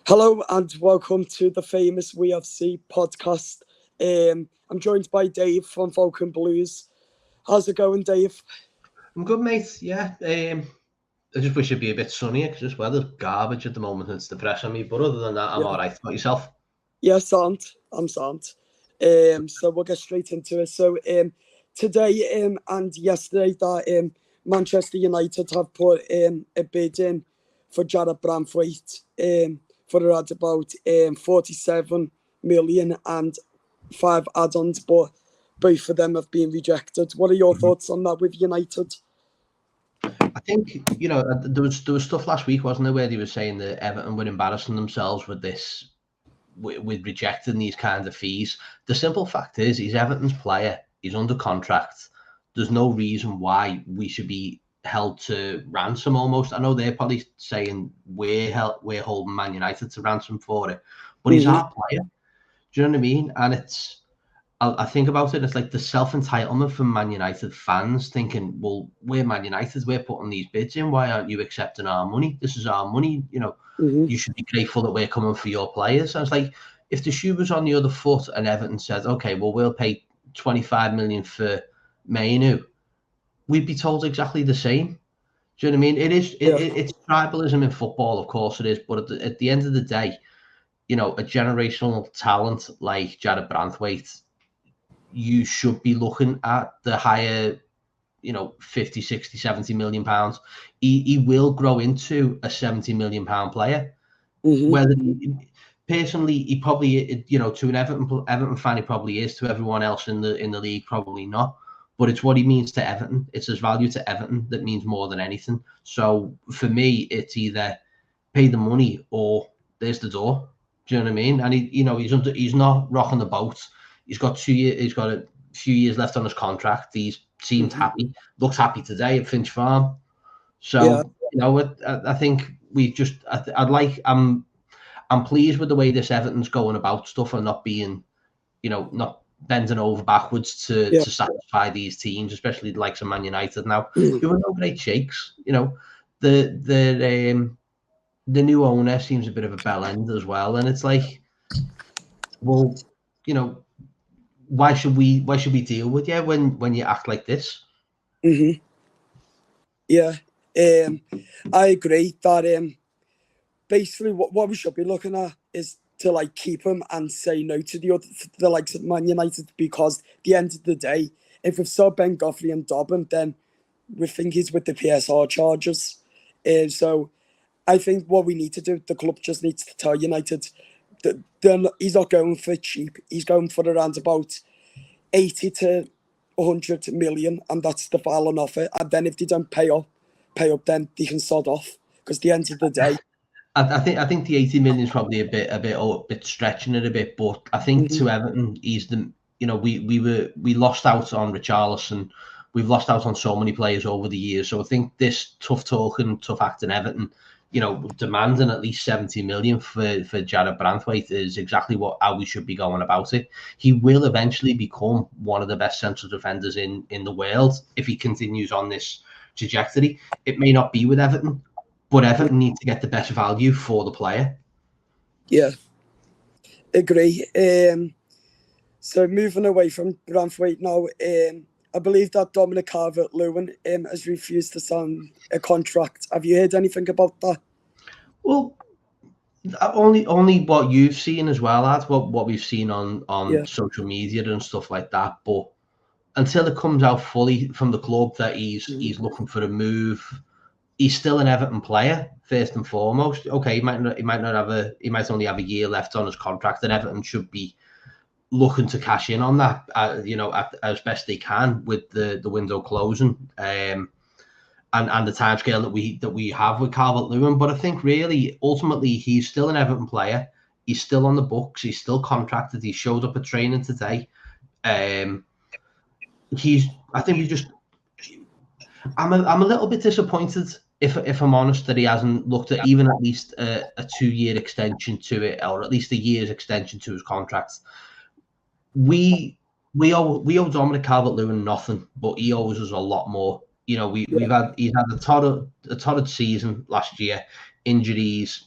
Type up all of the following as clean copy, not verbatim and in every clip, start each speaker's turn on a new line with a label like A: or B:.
A: Hello and welcome to the famous WFC podcast. I'm joined by Dave from Vulcan Blues. How's it going, Dave?
B: I'm good, mate. Yeah. I just wish it'd be a bit sunnier because this weather's garbage at the moment. It's depressing me. But other than that, I'm
A: Yeah,
B: all right. About yourself?
A: yeah, sound. I'm sound. So we'll get straight into it. So today and yesterday that Manchester United have put a bid in for Jared Braithwaite for around about 47 million and 5 add-ons, but both of them have been rejected. What are your thoughts on that with United?
B: I think there was stuff last week, wasn't there, where they were saying that Everton were embarrassing themselves with this, with rejecting these kind of fees. The simple fact is, he's Everton's player. He's under contract. There's no reason why we should be held to ransom almost. I know they're probably saying we're holding Man United to ransom for it, but he's
A: Mm-hmm.
B: our player. Do you know what I mean? And I think about it, it's like the self-entitlement from Man United fans thinking, well, we're Man United, we're putting these bids in, why aren't you accepting our money? This is our money,
A: Mm-hmm.
B: you should be grateful that we're coming for your players. And it's like, if the shoe was on the other foot and Everton said, okay, well, we'll pay 25 million for Mainu, we'd be told exactly the same. Do you know what I mean?
A: Yeah.
B: It's tribalism in football, of course it is, but at the end of the day, a generational talent like Jared Braithwaite, you should be looking at the higher, 50, 60, 70 million pounds. He will grow into a 70 million pound player.
A: Mm-hmm.
B: Whether personally, he probably, to an Everton fan, he probably is. To everyone else in the league, probably not. But it's what he means to Everton. It's his value to Everton that means more than anything. So for me, it's either pay the money or there's the door. Do you know what I mean? And he's not rocking the boat. He's got 2 years. He's got a few years left on his contract. He's seemed
A: Mm-hmm.
B: happy. Looks happy today at Finch Farm.
A: Yeah.
B: So I think we just. I'm pleased with the way this Everton's going about stuff and not being, not bending over backwards to
A: Yeah.
B: satisfy these teams, especially the likes of Man United now,
A: Mm-hmm.
B: who are no great shakes. The new owner seems a bit of a bell end as well, and it's like, well, you know, why should we deal with you when you act like this?
A: Mm-hmm. Yeah. I agree that basically what we should be looking at is to like keep him and say no to the likes of Man United, because at the end of the day, if we've sold Ben Godfrey and Dobbin, then we think he's with the PSR charges. So I think what we need to do, the club just needs to tell United that he's not going for cheap. He's going for around about 80 to 100 million, and that's the final offer. And then if they don't pay up, then they can sod off. Because at the end of the day,
B: I think the 80 million is probably a bit stretching it a bit, but I think
A: mm-hmm.
B: to Everton, he's the we lost out on Richarlison. We've lost out on so many players over the years. So I think this tough talking, tough acting Everton, demanding at least 70 million for Jared Braithwaite is exactly how we should be going about it. He will eventually become one of the best central defenders in the world if he continues on this trajectory. It may not be with Everton, but Everton need to get the best value for the player.
A: Yeah, agree. So moving away from Braithwaite now, I believe that Dominic Calvert-Lewin has refused to sign a contract. Have you heard anything about that?
B: Well, only what you've seen as well, as what we've seen on
A: Yeah.
B: social media and stuff like that. But until it comes out fully from the club that he's looking for a move, he's still an Everton player first and foremost. Okay, he might only have a year left on his contract, and Everton should be looking to cash in on that, as best they can with the window closing, and the timescale that we have with Calvert-Lewin. But I think really, ultimately, he's still an Everton player. He's still on the books. He's still contracted. He showed up at training today. I think we just. I'm a little bit disappointed, if I'm honest, that he hasn't looked at even at least a 2-year extension to it, or at least a year's extension to his contract. We owe Dominic Calvert-Lewin nothing, but he owes us a lot more. He's had a torrid season last year, injuries,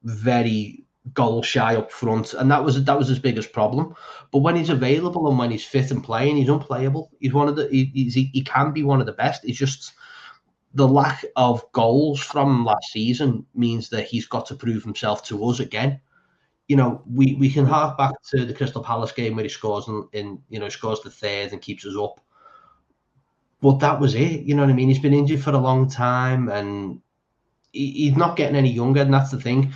B: very goal shy up front, and that was his biggest problem. But when he's available and when he's fit and playing, he's unplayable. He's one of the he can be one of the best. It's just the lack of goals from last season means that he's got to prove himself to us again. We can hark back to the Crystal Palace game where he scores scores the third and keeps us up. But that was it. You know what I mean? He's been injured for a long time, and he's not getting any younger, and that's the thing.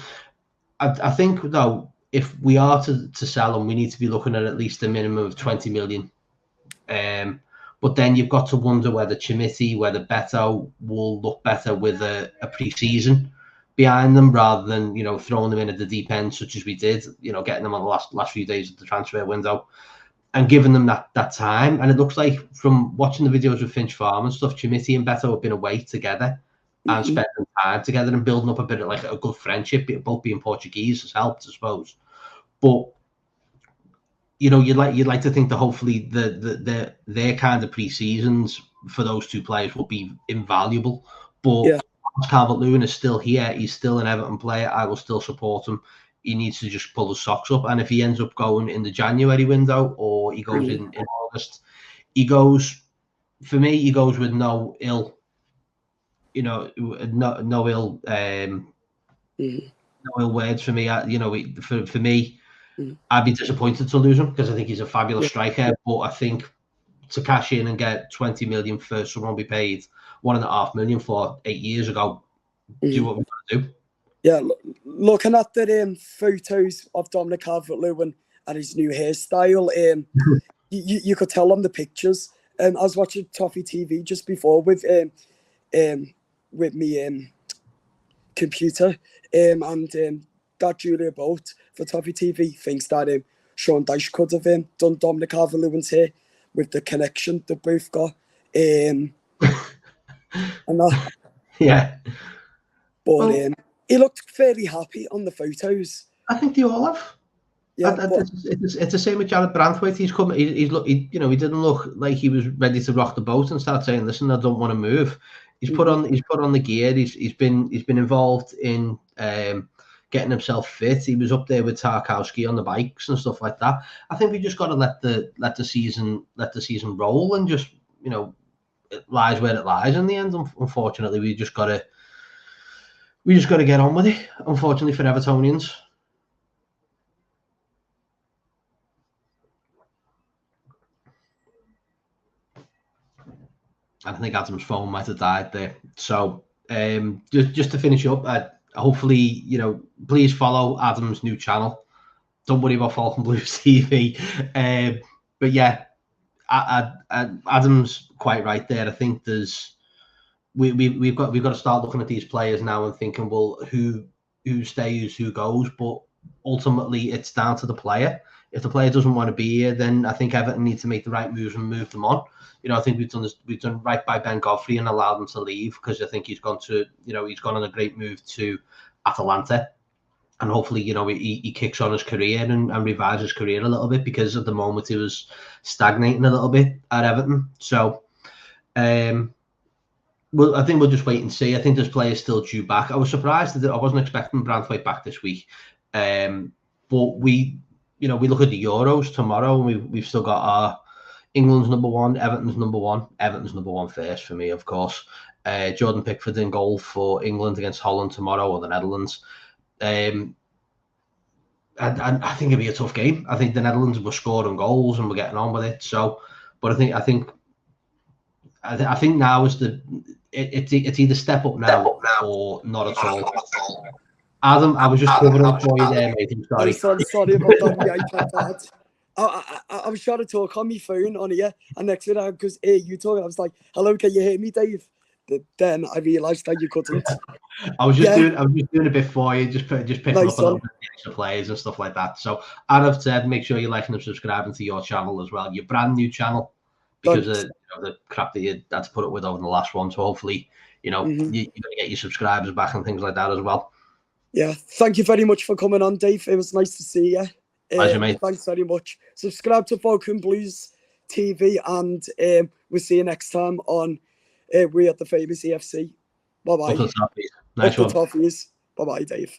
B: I think, though, if we are to sell him, we need to be looking at least a minimum of 20 million. But then you've got to wonder whether Chimiti, whether Beto will look better with a pre-season behind them rather than, throwing them in at the deep end, such as we did, getting them on the last few days of the transfer window and giving them that time. And it looks like, from watching the videos with Finch Farm and stuff, Chimiti and Beto have been away together and spending time together and building up a bit of like a good friendship. Both being Portuguese has helped, I suppose. But you'd like to think that hopefully their kind of pre-seasons for those two players will be invaluable. But Calvert-Lewin is still here. He's still an Everton player. I will still support him. He needs to just pull his socks up. And if he ends up going in the January window or he goes in August, for me, he goes with no ill, no ill words for me. For me, I'd be disappointed to lose him because I think he's a fabulous striker. But I think to cash in and get 20 million for someone we paid $1.5 million for 8 years ago, do what we got to do.
A: Yeah, looking at the photos of Dominic Calvert-Lewin and his new hairstyle, you could tell on the pictures. I was watching Toffee TV just before with me computer, and that Julia Boat for Toffee TV thinks that Sean Dyche could have done Dominic Calvert-Lewin's hair with the connection they both got. And that.
B: Yeah.
A: But he looked fairly happy on the photos.
B: I think they all have. Yeah, it's the same with Jared Braithwaite. He didn't look like he was ready to rock the boat and start saying, "Listen, I don't want to move." He's put on the gear. He's been involved in getting himself fit. He was up there with Tarkowski on the bikes and stuff like that. I think we just got to let the season roll, and just it lies where it lies in the end. Unfortunately, we just got to get on with it. Unfortunately for Evertonians. I think Adam's phone might have died there. So just to finish up, hopefully, please follow Adam's new channel. Don't worry about Falcon Blues TV. But yeah, Adam's quite right there. I think we've got to start looking at these players now and thinking, well, who stays, who goes. But ultimately, it's down to the player. If the player doesn't want to be here, then I think Everton need to make the right moves and move them on. I think we've done right by Ben Godfrey and allowed him to leave, because I think he's gone on a great move to Atalanta, and hopefully, he kicks on his career and revives his career a little bit, because at the moment he was stagnating a little bit at Everton. So, I think we'll just wait and see. I think this player is still due back. I was surprised that I wasn't expecting Braithwaite back this week, but we look at the Euros tomorrow, and we've still got our England's number one, Everton's number one. Everton's number one first for me, of course. Jordan Pickford in goal for England against Holland tomorrow, or the Netherlands. And I think it'll be a tough game. I think the Netherlands were scoring goals and we're getting on with it. So, but I think now is it's either step up now or not at all. Adam, I was just covering for you there, mate. I'm sorry.
A: Sorry about that. My iPad bad. I was trying to talk on my phone on here, and next thing I goes, "Hey, you talking?" I was like, "Hello, can you hear me, Dave?" Then I realised that you couldn't.
B: I was just doing a bit for you, just picking up a little bit of extra players and stuff like that. So, as I've said, make sure you're liking and subscribing to your channel as well, your brand new channel, because of the crap that you had to put up with over the last one. So hopefully, you're going to get your subscribers back and things like that as well. Yeah, thank you very much for coming on, Dave. It was nice to see you. Pleasure, mate. Thanks very much. Subscribe to Falcon Blues TV, and we'll see you next time on We Are the Famous EFC. Bye bye. Nice one. Bye bye, Dave.